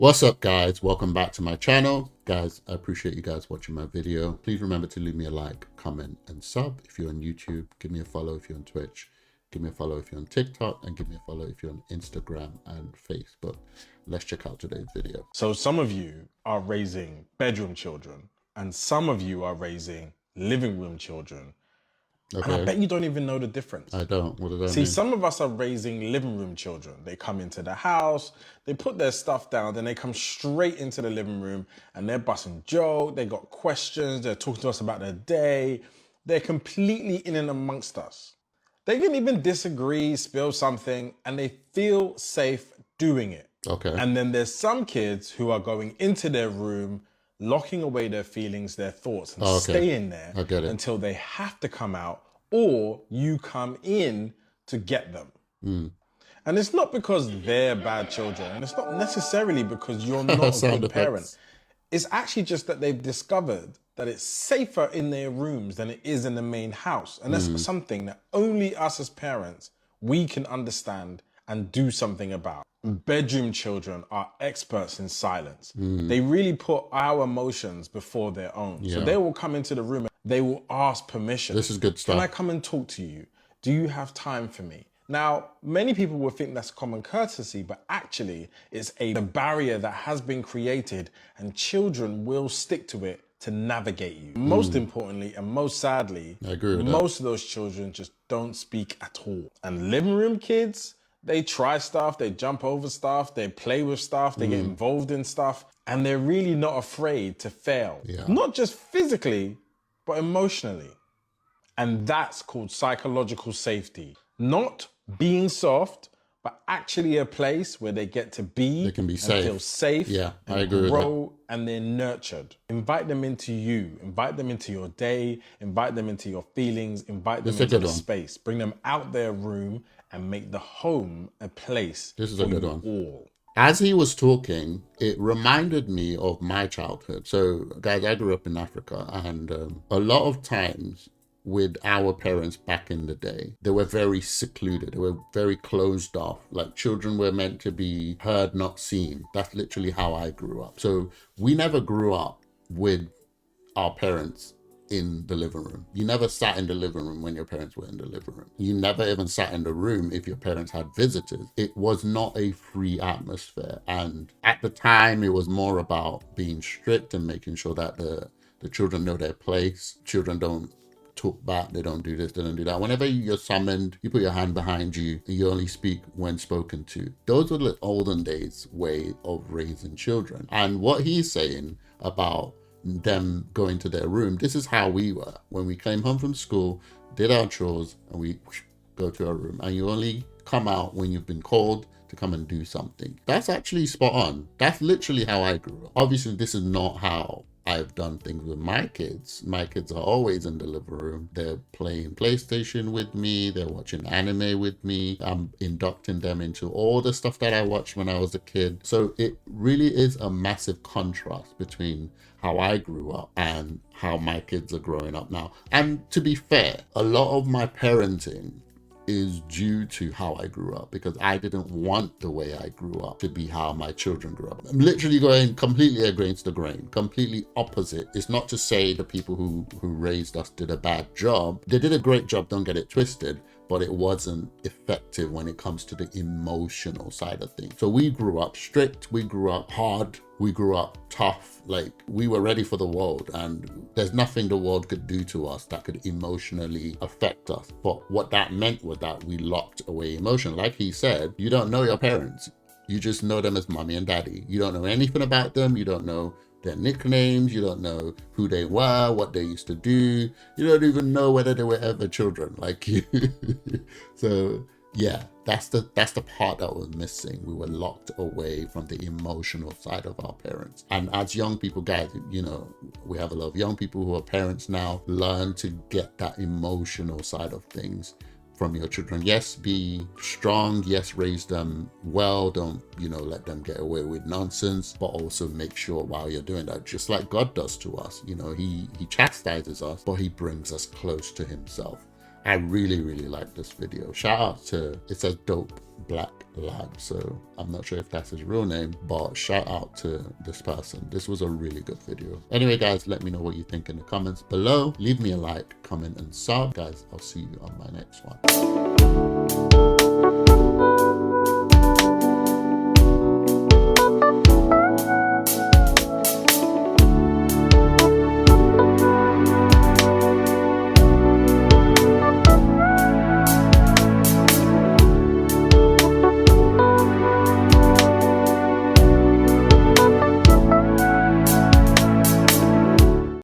What's up, guys? Welcome back to my channel. Guys, I appreciate you guys watching my video. Please remember to leave me a like, comment, and sub. If you're on YouTube, give me a follow. If you're on Twitch, give me a follow. If you're on TikTok, and give me a follow if you're on Instagram and Facebook. Let's check out today's video. So some of you are raising bedroom children and some of you are raising living room children. And I bet you don't even know the difference. I don't. What does that mean? See, some of us are raising living room children. They come into the house, they put their stuff down, then they come straight into the living room and they're busting jokes, they got questions, they're talking to us about their day. They're completely in and amongst us. They can even disagree, spill something, and they feel safe doing it. Okay. And then there's some kids who are going into their room, locking away their feelings, their thoughts, and staying there until they have to come out, or you come in to get them. And it's not because they're bad children, and it's not necessarily because you're not a good parent. It's actually just that they've discovered that it's safer in their rooms than it is in the main house. And that's something that only us as parents, we can understand and do something about. Bedroom children are experts in silence. They really put our emotions before their own. So they will come into the room and they will ask permission. This is good stuff. Can I come and talk to you? Do you have time for me? Now, many people will think that's common courtesy, but actually it's a barrier that has been created and children will stick to it to navigate you. Most importantly, and most sadly, I agree with most of those children just don't speak at all. And living room kids, they try stuff, they jump over stuff, they play with stuff, they get involved in stuff, and they're really not afraid to fail. Not just physically, but emotionally. And that's called psychological safety. Not being soft, but actually a place where they get to be, they can be safe. Feel safe, I agree grow, with that. And they're nurtured. Invite them into you, invite them into your day, invite them into your feelings, invite them into the space. Bring them out their room and make the home a place. This is a good one. All. As he was talking, it reminded me of my childhood. So, guys, I grew up in Africa, and a lot of times with our parents back in the day, they were very secluded. They were very closed off. Like, children were meant to be heard, not seen. That's literally how I grew up. So we never grew up with our parents in the living room. You never sat in the living room when your parents were in the living room. You never even sat in the room if your parents had visitors. It was not a free atmosphere. And at the time, it was more about being strict and making sure that the children know their place. Children don't talk back, they don't do this, they don't do that. Whenever you're summoned, you put your hand behind you and you only speak when spoken to. Those were the olden days way of raising children. And what he's saying about them going to their room, this is how we were. When we came home from school, did our chores, and we go to our room. And you only come out when you've been called to come and do something. That's actually spot on. That's literally how I grew up. Obviously, this is not how I've done things with my kids. My kids are always in the living room. They're playing PlayStation with me. They're watching anime with me. I'm inducting them into all the stuff that I watched when I was a kid. So it really is a massive contrast between how I grew up and how my kids are growing up now. And to be fair, a lot of my parenting is due to how I grew up, because I didn't want the way I grew up to be how my children grew up. I'm literally going completely against the grain, completely opposite. It's not to say the people who raised us did a bad job. They did a great job, don't get it twisted, but it wasn't effective when it comes to the emotional side of things. So we grew up strict, we grew up hard, we grew up tough. Like, we were ready for the world, and there's nothing the world could do to us that could emotionally affect us. But what that meant was that we locked away emotion. Like he said, you don't know your parents. You just know them as mommy and daddy. You don't know anything about them. You don't know their nicknames. You don't know who they were, what they used to do. You don't even know whether they were ever children like you. So yeah, that's the part that was missing. We were locked away from the emotional side of our parents. And as young people, guys, you know, we have a lot of young people who are parents now. Learn to get that emotional side of things from your children. Yes, be strong. Yes, raise them well. Don't, let them get away with nonsense, but also make sure while you're doing that, just like God does to us, he chastises us, but he brings us close to himself. I really, really like this video. Shout out to, it says dope black lad. So I'm not sure if that's his real name, but shout out to this person. This was a really good video. Anyway, guys, let me know what you think in the comments below. Leave me a like, comment, and sub. Guys, I'll see you on my next one.